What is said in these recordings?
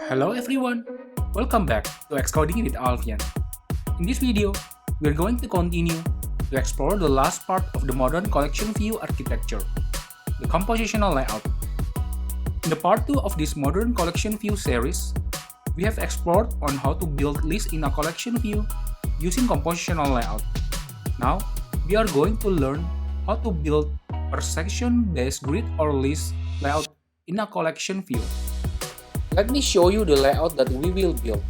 Hello everyone! Welcome back to Xcoding with Alfian. In this video, we're going to continue to explore the last part of the modern collection view architecture, the compositional layout. In the part 2 of this modern collection view series, we have explored on how to build lists in a collection view using compositional layout. Now, we are going to learn how to build per section-based grid or list layout in a collection view. Let me show you the layout that we will build.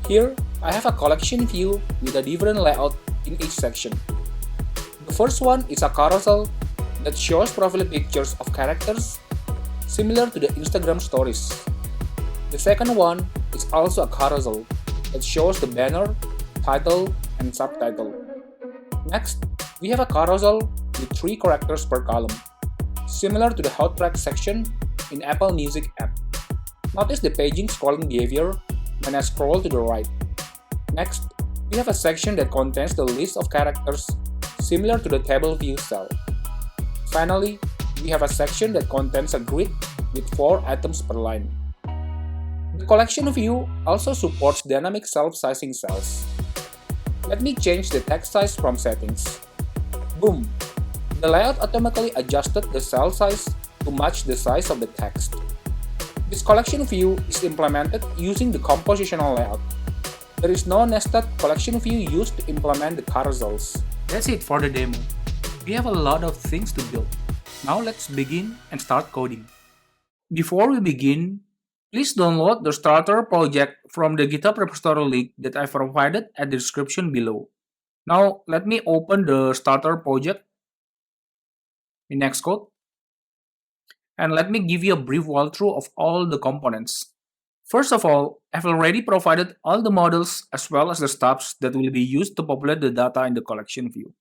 Here, I have a collection view with a different layout in each section. The first one is a carousel that shows profile pictures of characters similar to the Instagram stories. The second one is also a carousel that shows the banner, title, and subtitle. Next, we have a carousel with 3 characters per column, similar to the hot track section in Apple Music app. Notice the paging scrolling behavior when I scroll to the right. Next, we have a section that contains the list of characters similar to the table view cell. Finally, we have a section that contains a grid with 4 items per line. The collection view also supports dynamic self-sizing cells. Let me change the text size from settings. Boom! The layout automatically adjusted the cell size to match the size of the text. This collection view is implemented using the compositional layout. There is no nested collection view used to implement the carousels. That's it for the demo. We have a lot of things to build. Now let's begin and start coding. Before we begin, please download the starter project from the GitHub repository link that I provided at the description below. Now let me open the starter project in Xcode. And let me give you a brief walkthrough of all the components. First of all, I've already provided all the models as well as the stubs that will be used to populate the data in the collection view.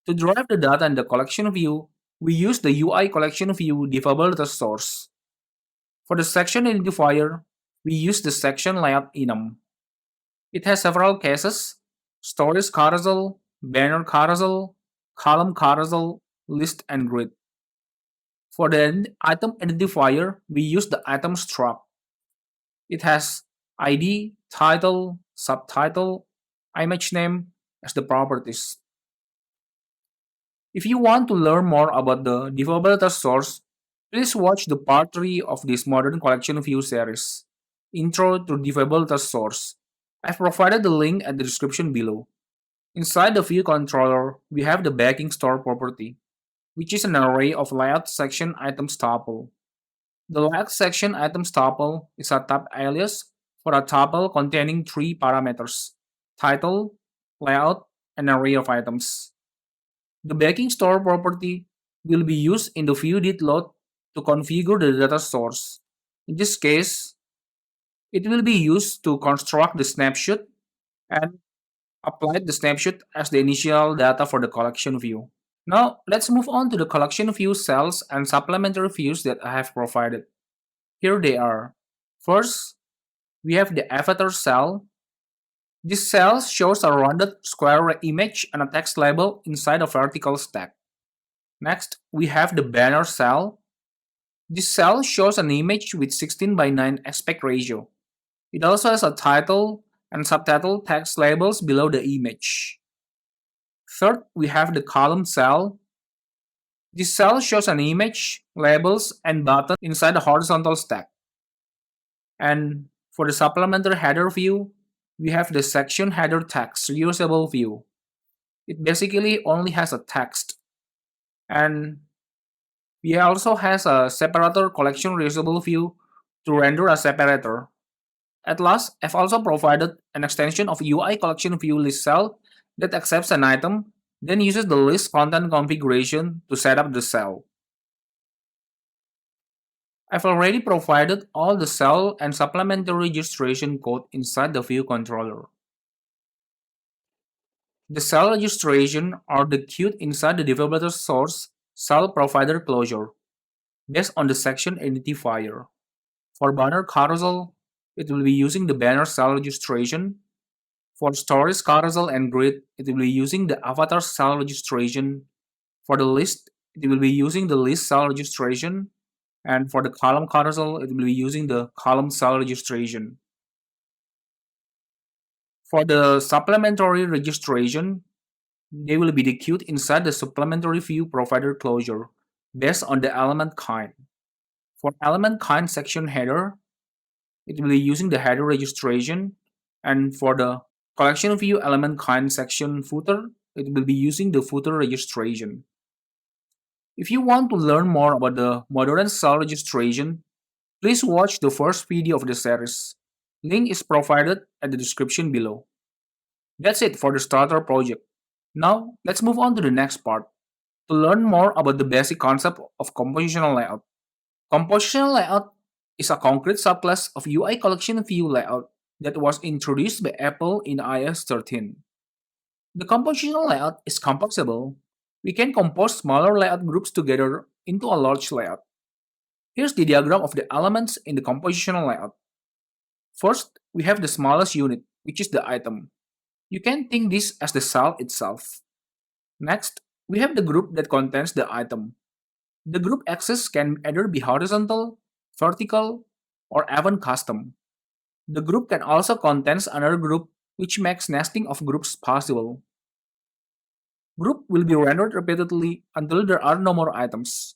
To drive the data in the collection view, we use the UI collection view Diffable data source. For the section identifier, we use the section layout enum. It has several cases: stories carousel, banner carousel, column carousel, list, and grid. For the item identifier, we use the item struct. It has ID, title, subtitle, image name as the properties. If you want to learn more about the Diffable data source, please watch the part 3 of this modern collection view series, Intro to Diffable data source. I've provided the link at the description below. Inside the view controller, we have the backing store property, which is an array of layout section items tuple. The layout section items tuple is a tab alias for a tuple containing 3 parameters: title, layout, and array of items. The backing store property will be used in the view.load to configure the data source. In this case, it will be used to construct the snapshot and apply the snapshot as the initial data for the collection view. Now, let's move on to the collection view cells and supplementary views that I have provided. Here they are. First, we have the avatar cell. This cell shows a rounded square image and a text label inside a vertical stack. Next, we have the banner cell. This cell shows an image with 16:9 aspect ratio. It also has a title and subtitle text labels below the image. Third, we have the column cell. This cell shows an image, labels, and button inside the horizontal stack. And for the supplementary header view, we have the section header text reusable view. It basically only has a text. And we also has a separator collection reusable view to render a separator. At last, I've also provided an extension of UI collection view list cell that accepts an item, then uses the list content configuration to set up the cell. I've already provided all the cell and supplementary registration code inside the view controller. The cell registration are queued inside the developer source cell provider closure, based on the section identifier. For banner carousel, it will be using the banner cell registration. For stories carousel and grid, it will be using the avatar cell registration. For the list, it will be using the list cell registration. And for the column carousel, it will be using the column cell registration. For the supplementary registration, they will be dequeued inside the supplementary view provider closure based on the element kind. For element kind section header, it will be using the header registration, and for the collection view element kind section footer, it will be using the footer registration. If you want to learn more about the modern cell registration, please watch the first video of the series. Link is provided at the description below. That's it for the starter project. Now, let's move on to the next part to learn more about the basic concept of compositional layout. Compositional layout is a concrete subclass of UI collection view layout that was introduced by Apple in iOS 13. The compositional layout is composable. We can compose smaller layout groups together into a large layout. Here's the diagram of the elements in the compositional layout. First, we have the smallest unit, which is the item. You can think this as the cell itself. Next, we have the group that contains the item. The group axis can either be horizontal, vertical, or even custom. The group can also contain another group, which makes nesting of groups possible. Group will be rendered repeatedly until there are no more items.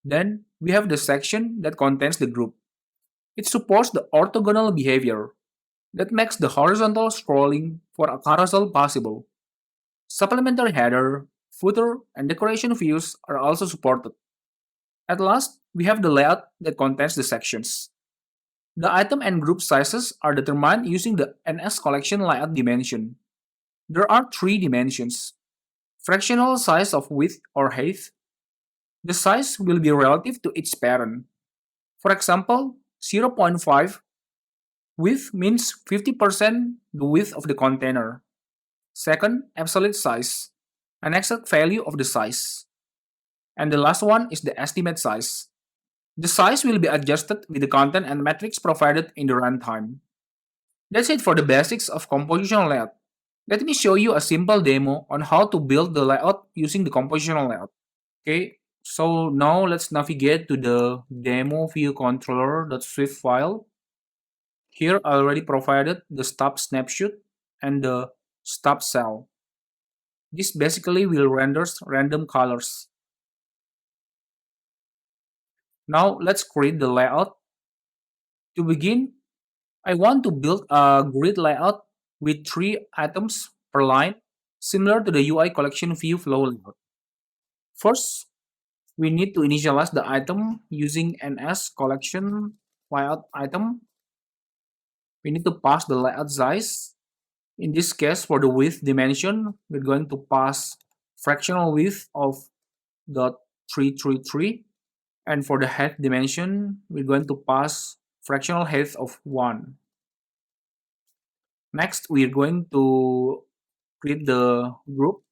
Then, we have the section that contains the group. It supports the orthogonal behavior that makes the horizontal scrolling for a carousel possible. Supplementary header, footer, and decoration views are also supported. At last, we have the layout that contains the sections. The item and group sizes are determined using the NS collection layout dimension. There are three dimensions: fractional size of width or height. The size will be relative to its parent. For example, 0.5 width means 50% the width of the container. Second, absolute size, an exact value of the size. And the last one is the estimate size. The size will be adjusted with the content and metrics provided in the runtime. That's it for the basics of compositional layout. Let me show you a simple demo on how to build the layout using the compositional layout. Okay, so now let's navigate to the demo view controller.swift file. Here I already provided the stop snapshot and the stop cell. This basically will render random colors. Now let's create the layout. To begin, I want to build a grid layout with 3 items per line, similar to the UI collection view flow layout. First, we need to initialize the item using NS collection layout item. We need to pass the layout size. In this case, for the width dimension, we're going to pass fractional width of .333. And for the height dimension, we're going to pass fractional height of 1. Next, we're going to create the group.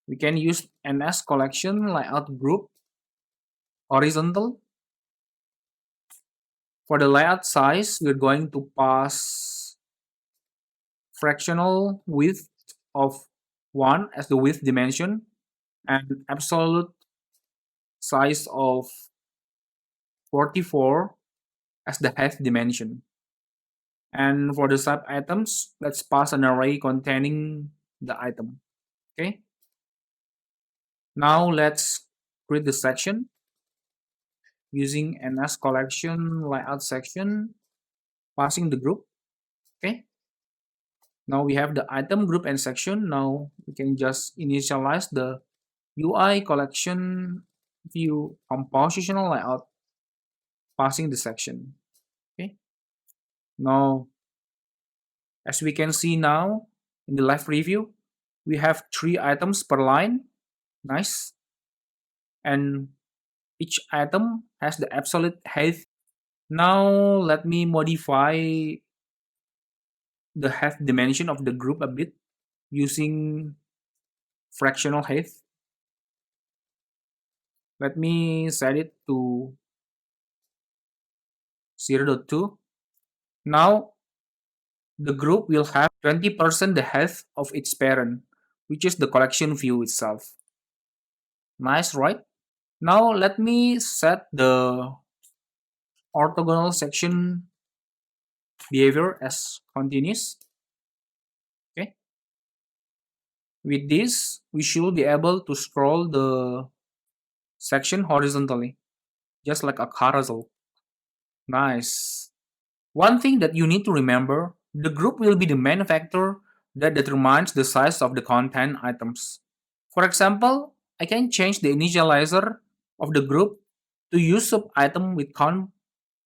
We can use NS collection layout group horizontal. For the layout size, we're going to pass fractional width of 1 as the width dimension and absolute size of 44 as the height dimension. And for the sub items, let's pass an array containing the item. Okay. Now let's create the section using NS collection layout section, passing the group. Okay. Now we have the item, group, and section. Now we can just initialize the UI collection view compositional layout, passing the section. Okay. Now, as we can see now in the live preview, we have 3 items per line. Nice. And each item has the absolute height. Now let me modify the height dimension of the group a bit using fractional height. Let me set it to 0.2. Now the group will have 20% the height of its parent, which is the collection view itself. Nice, right? Now let me set the orthogonal section behavior as continuous. Okay. With this, we should be able to scroll the section horizontally, just like a carousel. Nice. One thing that you need to remember, the group will be the main factor that determines the size of the content items. For example, I can change the initializer of the group to use sub-item with count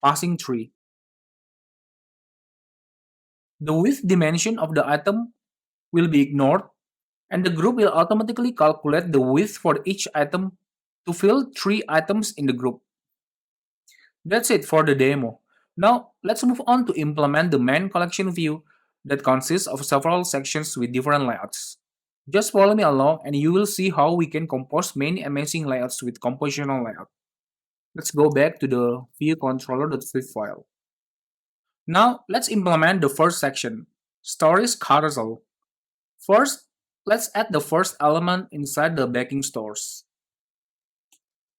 passing 3. The width dimension of the item will be ignored, and the group will automatically calculate the width for each item to fill 3 items in the group. That's it for the demo. Now, let's move on to implement the main collection view that consists of several sections with different layouts. Just follow me along and you will see how we can compose many amazing layouts with compositional layout. Let's go back to the view controller.zip file. Now, let's implement the first section, Stories Carousel. First, let's add the first element inside the backing stores.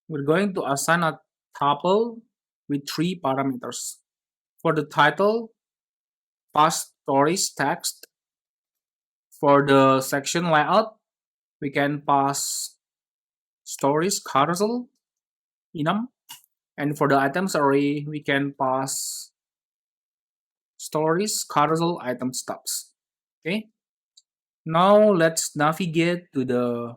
We're going to assign a tuple with 3 parameters. For the title, pass stories text. For the section layout, we can pass stories carousel enum. And for the items array, we can pass stories carousel item stubs. Okay. Now let's navigate to the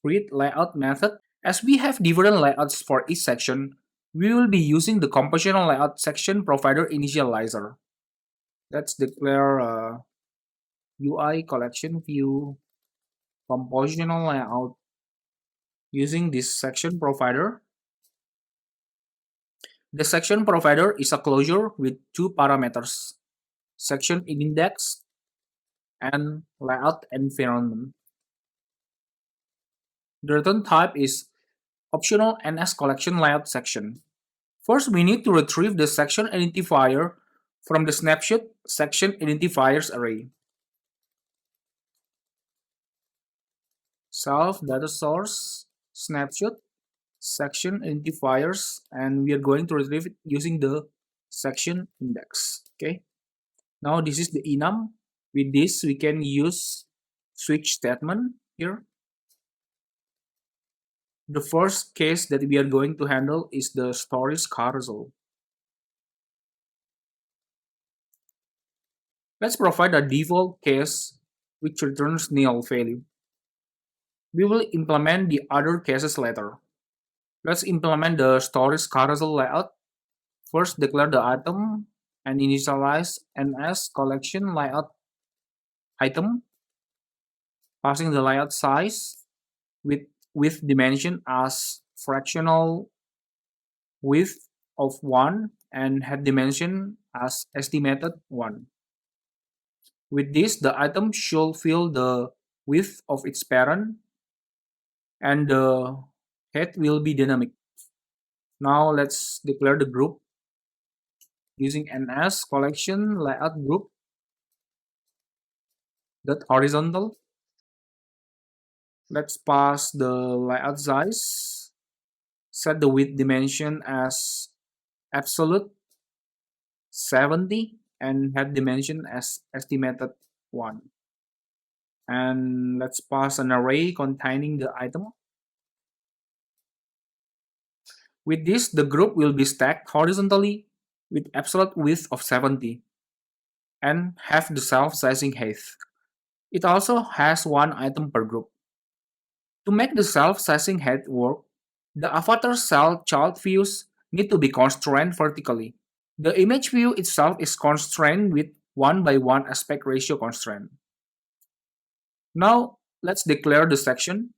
create layout method. As we have different layouts for each section, we will be using the compositional layout section provider initializer. Let's declare UI collection view compositional layout using this section provider. The section provider is a closure with 2 parameters, section index and layout environment. The return type is optional NS collection layout section. First, we need to retrieve the section identifier from the snapshot section identifiers array. Self data source snapshot section identifiers, and we are going to retrieve it using the section index. Okay. Now this is the enum. With this, we can use switch statement here. The first case that we are going to handle is the stories carousel. Let's provide a default case which returns nil value. We will implement the other cases later. Let's implement the stories carousel layout. First, declare the item and initialize NS collection layout item, passing the layout size with dimension as fractional width of 1 and head dimension as estimated 1. With this, the item should fill the width of its parent and the head will be dynamic. Now let's declare the group using NS collection layout group that horizontal. Let's pass the layout size, set the width dimension as absolute 70 and head dimension as estimated 1. And let's pass an array containing the item. With this, the group will be stacked horizontally with absolute width of 70 and have the self-sizing height. It also has 1 item per group. To make the self-sizing height work, the avatar cell child views need to be constrained vertically. The image view itself is constrained with 1 by 1 aspect ratio constraint. Now, let's declare the section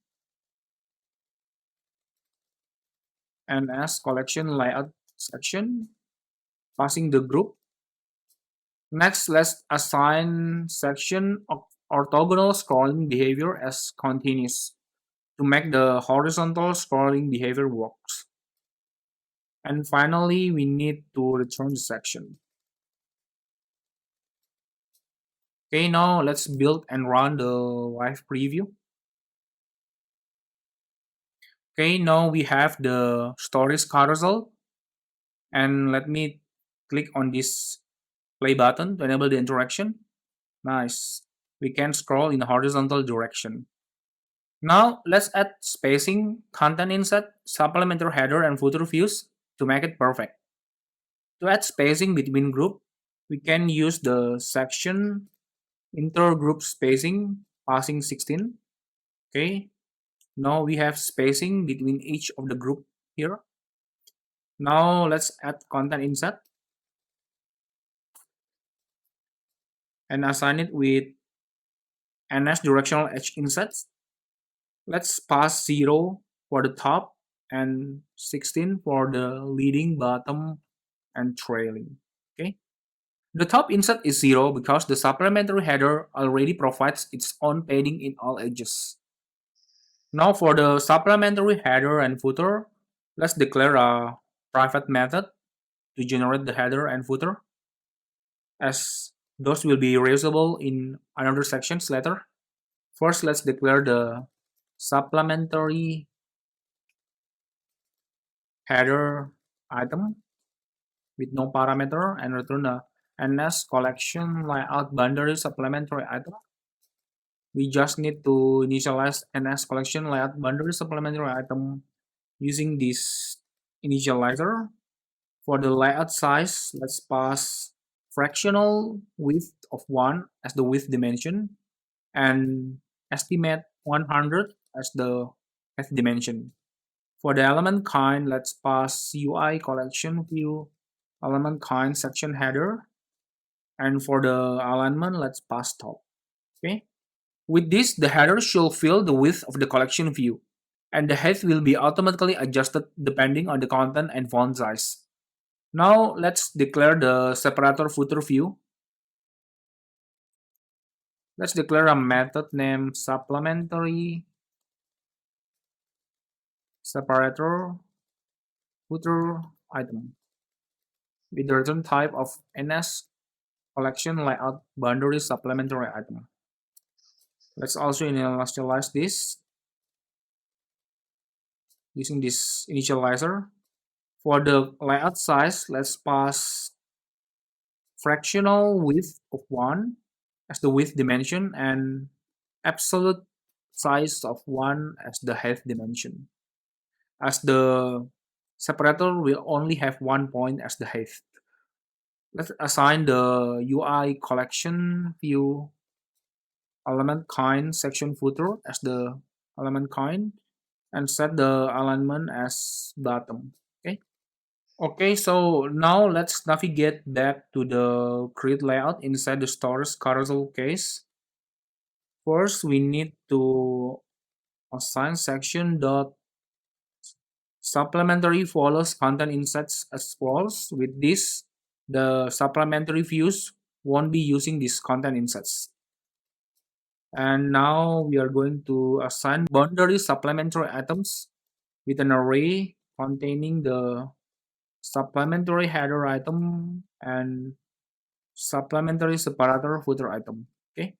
and as collection layout section, passing the group. Next, let's assign section of orthogonal scrolling behavior as continuous to make the horizontal scrolling behavior works. And finally, we need to return the section. Okay, now let's build and run the live preview. Okay, now we have the stories carousel, and let me click on this play button to enable the interaction. Nice. We can scroll in the horizontal direction. Now let's add spacing, content insert, supplementary header and footer views to make it perfect. To add spacing between group, we can use the section intergroup spacing passing 16. Okay. Now we have spacing between each of the group here. Now let's add content insert and assign it with ns directional edge insets. Let's pass 0 for the top and 16 for the leading, bottom, and trailing. Okay. The top insert is 0 because the supplementary header already provides its own padding in all edges. Now for the supplementary header and footer, let's declare a private method to generate the header and footer, as those will be reusable in another sections later. First, let's declare the supplementary header item with no parameter and return a ns collection layout boundary supplementary item. We just need to initialize ns collection layout boundary supplementary item using this initializer. For the layout size, let's pass fractional width of 1 as the width dimension and estimate 100 as the height dimension. For the element kind, let's pass UI collection view element kind section header, and for the alignment, let's pass top. Okay. With this, the header should fill the width of the collection view, and the height will be automatically adjusted depending on the content and font size. Now let's declare the separator footer view. Let's declare a method named supplementary separator footer item with the return type of ns collection layout boundary supplementary item. Let's also initialize this using this initializer. For the layout size, let's pass fractional width of 1 as the width dimension and absolute size of 1 as the height dimension, as the separator will only have 1 point as the height. Let's assign the UI collection view element kind section footer as the element kind and set the alignment as bottom. Okay. Okay, so now let's navigate back to the grid layout inside the store's carousel case. First, we need to assign section dot supplementary follows content insets as false. With this, the supplementary views won't be using these content insets. And now we are going to assign boundary supplementary items with an array containing the supplementary header item and supplementary separator footer item. Okay,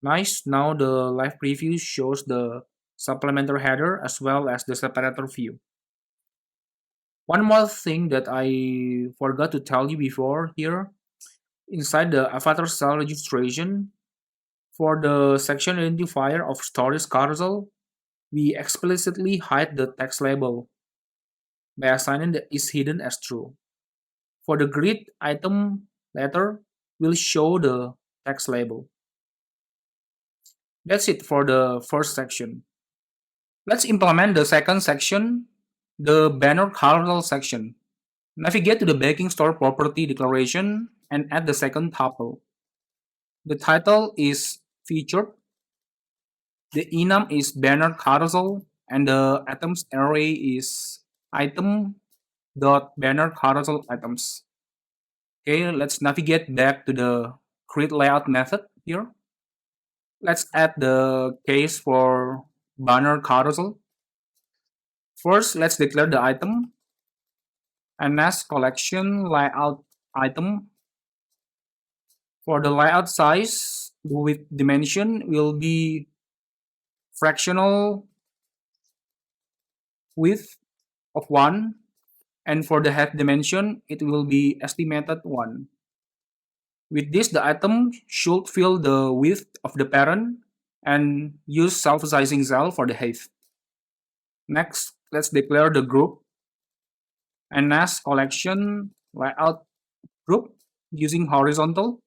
nice. Now the live preview shows the supplementary header as well as the separator view. One more thing that I forgot to tell you before here, inside the avatar cell registration, for the section identifier of stories carousel, we explicitly hide the text label by assigning the is hidden as true. For the grid item letter, we'll show the text label. That's it for the first section. Let's implement the second section, the banner carousel section. Navigate to the baking store property declaration and add the second tuple. The title is featured, the enum is banner carousel, and the items array is item dot banner carousel items. Okay, let's navigate back to the grid layout method here. Let's add the case for banner carousel. First, let's declare the item ns collection layout item. For the layout size, the width dimension will be fractional width of 1, and for the height dimension, it will be estimated 1. With this, the item should fill the width of the parent and use self-sizing cell for the height. Next, let's declare the group and as collection layout group using horizontal.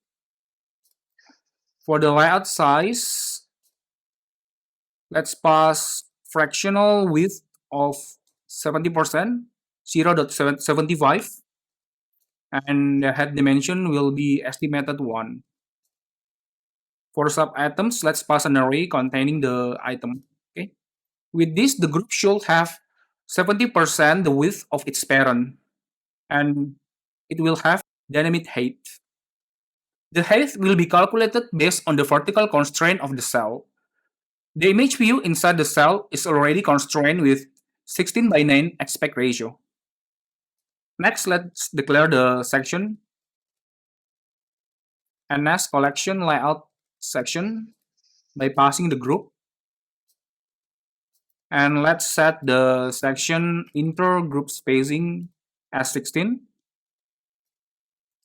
For the layout size, let's pass fractional width of 70%, 0.75, and the head dimension will be estimated 1. For sub-items, let's pass an array containing the item. Okay. With this, the group should have 70% the width of its parent, and it will have dynamite height. The height will be calculated based on the vertical constraint of the cell. The image view inside the cell is already constrained with 16:9 aspect ratio. Next, let's declare the section and as collection layout section by passing the group. And let's set the section inter-group spacing as 16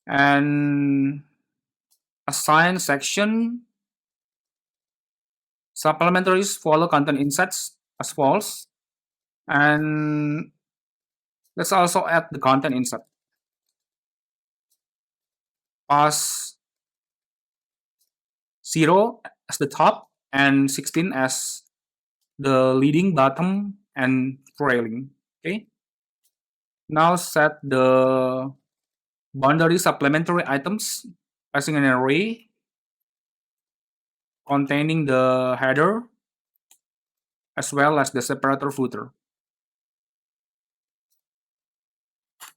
and assign section supplementaries follow content insets as false, and let's also add the content inset. Pass 0 as the top and 16 as the leading, bottom, and trailing. Okay. Now set the boundary supplementary items passing an array containing the header as well as the separator footer.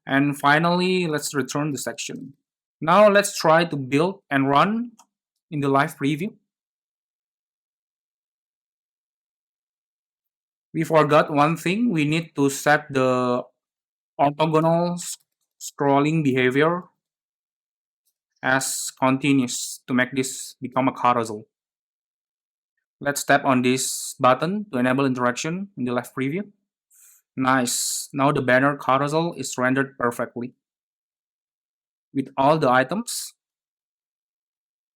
And finally, let's return the section. Now let's try to build and run in the live preview. We forgot one thing. We need to set the orthogonal scrolling behavior as continuous to make this become a carousel. Let's tap on this button to enable interaction in the live preview. Nice. Now the banner carousel is rendered perfectly with all the items.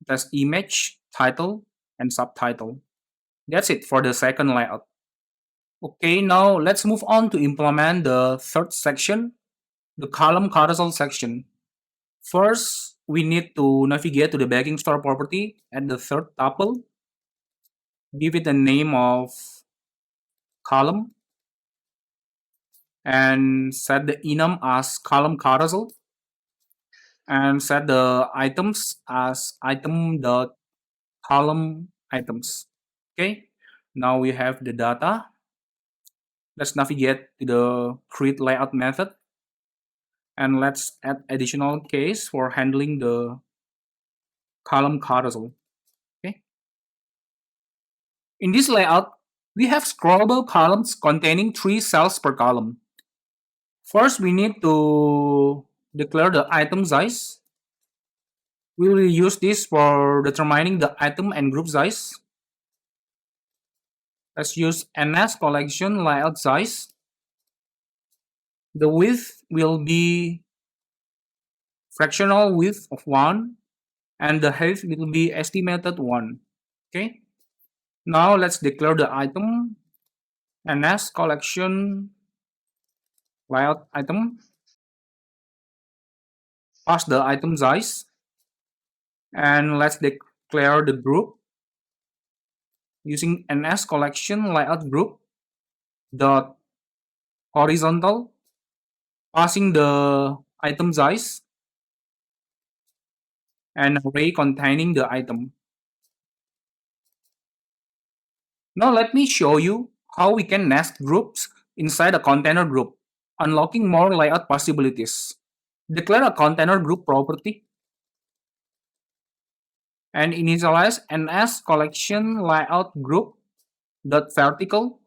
There's image, title, and subtitle. That's it for the second layout. Okay, now let's move on to implement the third section, the column carousel section. First, we need to navigate to the backing store property at the third tuple. Give it a name of column and set the enum as column carousel and set the items as item.column items. Okay, now we have the data. Let's navigate to the create layout method and let's add additional case for handling the column carousel. Okay. In this layout, we have scrollable columns containing 3 cells per column. First, we need to declare the item size. We will use this for determining the item and group size. Let's use NS collection layout size. The width will be fractional width of 1 and the height will be estimated 1. Okay. Now let's declare the item NS collection layout item. Pass the item size and let's declare the group using NS collection layout group dot horizontal, passing the item size and array containing the item. Now let me show you how we can nest groups inside a container group, unlocking more layout possibilities. Declare a container group property and initialize NS collection layout group dot vertical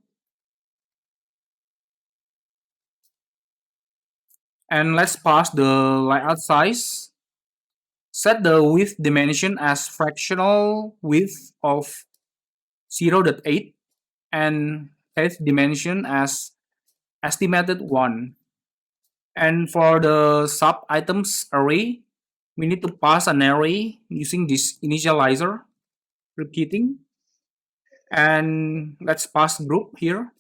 and let's pass the layout size. Set the width dimension as fractional width of 0.8 and height dimension as estimated 1. And for the sub items array, we need to pass an array using this initializer, repeating. And let's pass group here.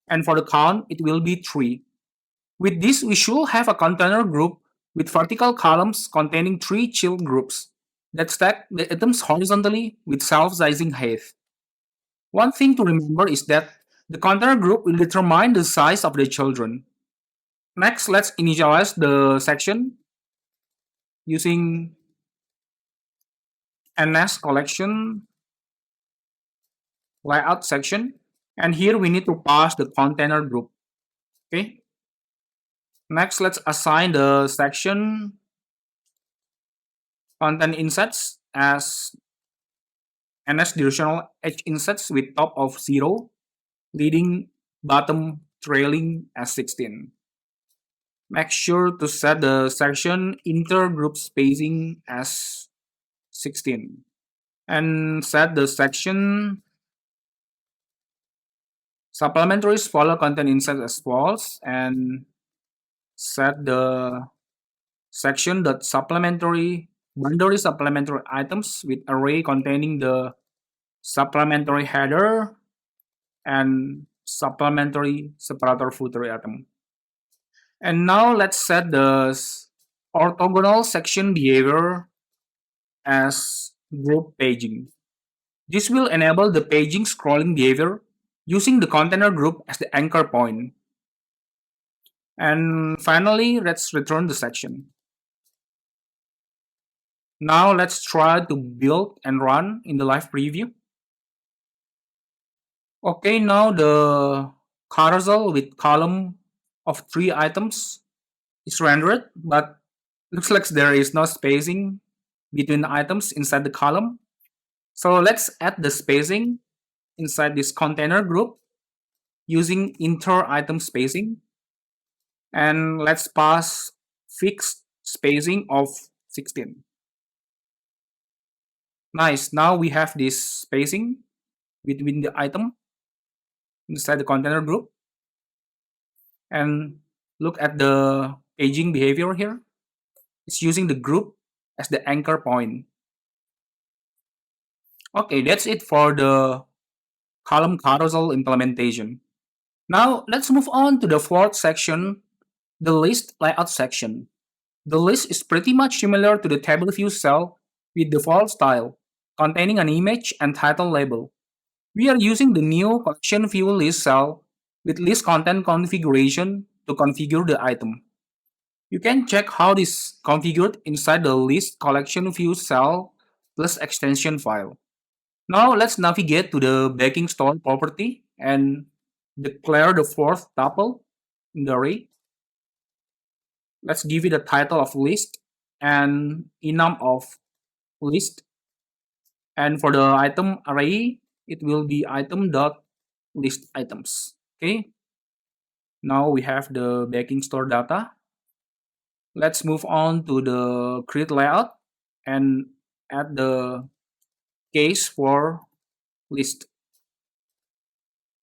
And for the count, it will be 3. With this, we should have a container group with vertical columns containing 3 child groups that stack the items horizontally with self-sizing height. One thing to remember is that the container group will determine the size of the children. Next, let's initialize the section using ns collection layout section. And here we need to pass the container group. Okay. Next, let's assign the section content insets as ns directional h insets with top of 0, leading, bottom, trailing as 16. Make sure to set the section intergroup spacing as 16. And set the section supplementaries follow content insets as false, and set the section that supplementary boundary supplementary items with array containing the supplementary header and supplementary separator footer item. And now let's set the orthogonal section behavior as group paging. This will enable the paging scrolling behavior using the container group as the anchor point. And finally, let's return the section. Now let's try to build and run in the live preview. Okay, now the carousel with column of 3 items is rendered, but looks like there is no spacing between the items inside the column. So let's add the spacing inside this container group using inter-item spacing. And let's pass fixed spacing of 16. Nice, now we have this spacing between the item inside the container group. And look at the paging behavior here. It's using the group as the anchor point. Okay, that's it for the column carousel implementation. Now let's move on to the fourth section, the list layout section. The list is pretty much similar to the table view cell with default style, containing an image and title label. We are using the new collection view list cell with list content configuration to configure the item. You can check how this is configured inside the list collection view cell plus extension file. Now let's navigate to the backing store property and declare the fourth tuple in the array. Let's give it a title of list and enum of list. And for the item array, it will be item.list items. Okay. Now we have the backing store data. Let's move on to the create layout and add the case for list.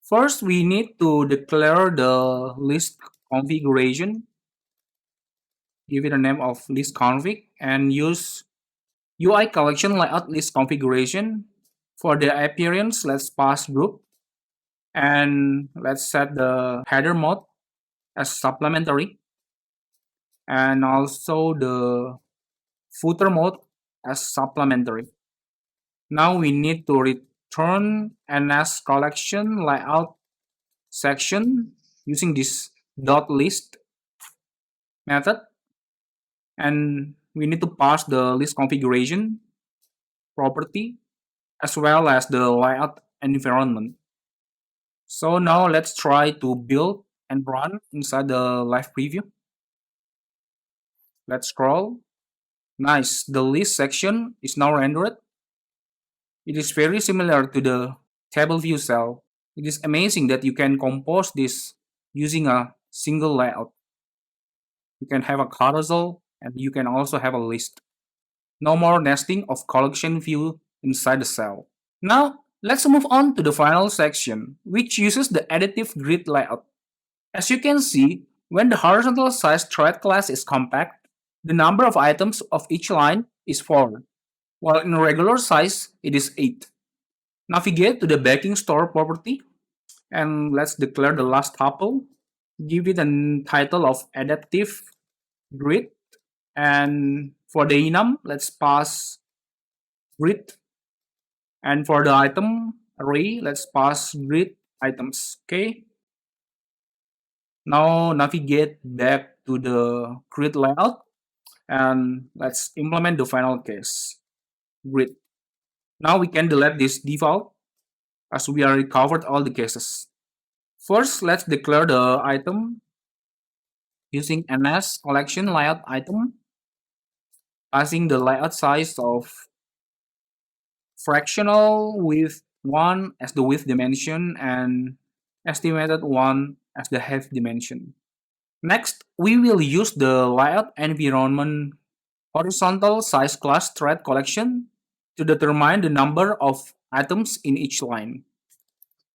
First, we need to declare the list configuration. Give it a name of list config and use UI collection layout list configuration. For the appearance, let's pass group and let's set the header mode as supplementary and also the footer mode as supplementary. Now we need to return ns collection layout section using this .list method, and we need to pass the list configuration property as well as the layout environment. So now let's try to build and run inside the live preview. Let's scroll. Nice, the list section is now rendered. It is very similar to the table view cell. It is amazing that you can compose this using a single layout. You can have a carousel and you can also have a list. No more nesting of collection view inside the cell. Now, let's move on to the final section, which uses the additive grid layout. As you can see, when the horizontal size thread class is compact, the number of items of each line is 4, while in regular size it is 8. Navigate to the backing store property and let's declare the last tuple. Give it a title of adaptive grid, and for the enum, let's pass grid, and for the item array, let's pass grid items. Okay. Now navigate back to the grid layout and let's implement the final case grid. Now we can delete this default as we already covered all the cases. First, let's declare the item using ns collection layout item, passing the layout size of fractional with 1 as the width dimension and estimated 1 as the height dimension. Next, we will use the layout environment horizontal size class thread collection to determine the number of items in each line.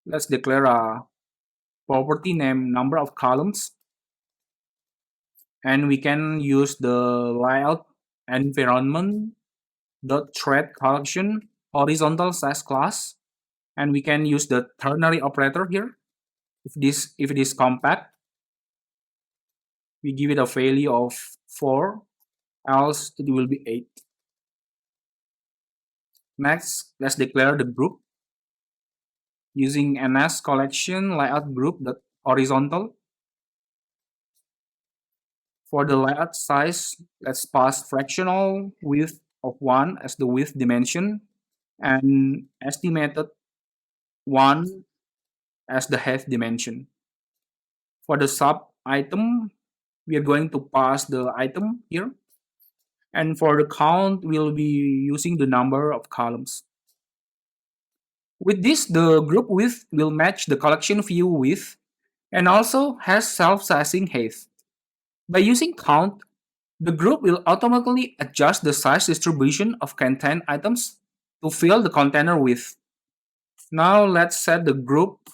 Let's declare a property name number of columns, and we can use the layout environment dot thread collection horizontal size class, and we can use the ternary operator here. If it is compact, we give it a value of 4, else it will be 8. Next, let's declare the group using ns collection layout group horizontal. For the layout size, let's pass fractional width of 1 as the width dimension and estimated 1 as the height dimension. For the sub item, we are going to pass the item here. And for the count, we'll be using the number of columns. With this, the group width will match the collection view width and also has self-sizing height. By using count, the group will automatically adjust the size distribution of contained items to fill the container width. Now let's set the group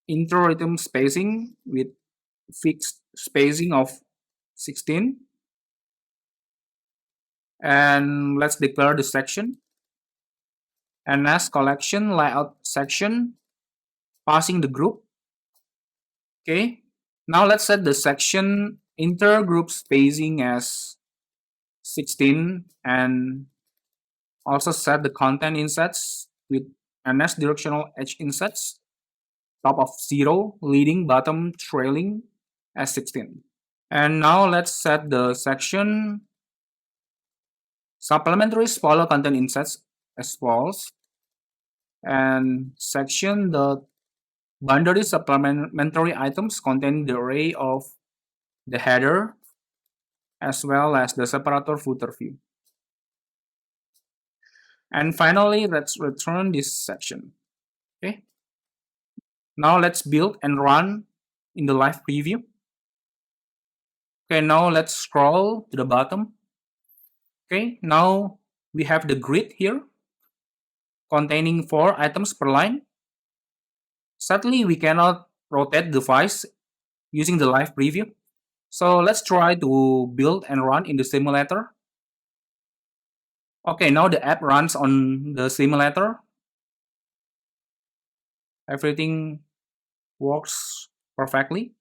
inter-item spacing with fixed spacing of 16. And let's declare the section ns collection layout section, passing the group. Okay, now let's set the section intergroup spacing as 16 and also set the content insets with ns directional edge insets, top of 0, leading, bottom, trailing as 16. And now let's set the section supplementary spoiler content insets as false, and section the boundary supplementary items containing the array of the header as well as the separator footer view. And finally, let's return this section. Okay. Now let's build and run in the live preview. Okay, now let's scroll to the bottom. Okay, now we have the grid here containing 4 items per line. Sadly, we cannot rotate the device using the live preview. So let's try to build and run in the simulator. Okay, now the app runs on the simulator. Everything works perfectly.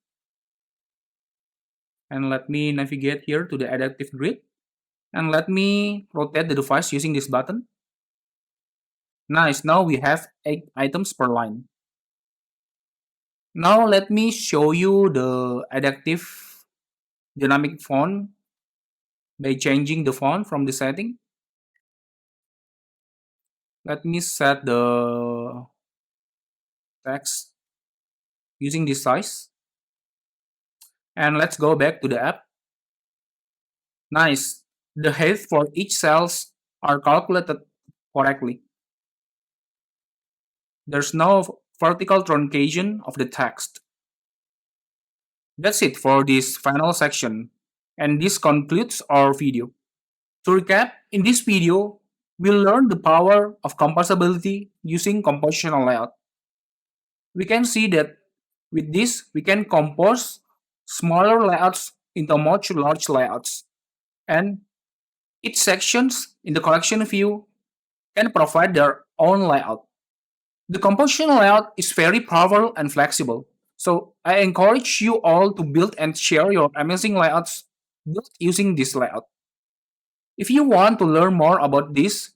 And let me navigate here to the adaptive grid. And let me rotate the device using this button. Nice, now we have 8 items per line. Now let me show you the adaptive dynamic font by changing the font from the setting. Let me set the text using this size. And let's go back to the app. Nice. The height for each cells are calculated correctly. There's no vertical truncation of the text. That's it for this final section, and this concludes our video. To recap, in this video, we'll learn the power of composability using compositional layout. We can see that with this, we can compose smaller layouts into much large layouts, and each sections in the collection view can provide their own layout. The compositional layout is very powerful and flexible, so I encourage you all to build and share your amazing layouts built using this layout. If you want to learn more about this,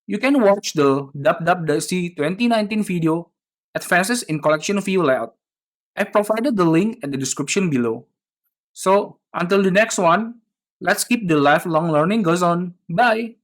you can watch the WWDC 2019 video Advances in Collection View Layout. I provided the link in the description below. So, until the next one, let's keep the lifelong learning goes on. Bye!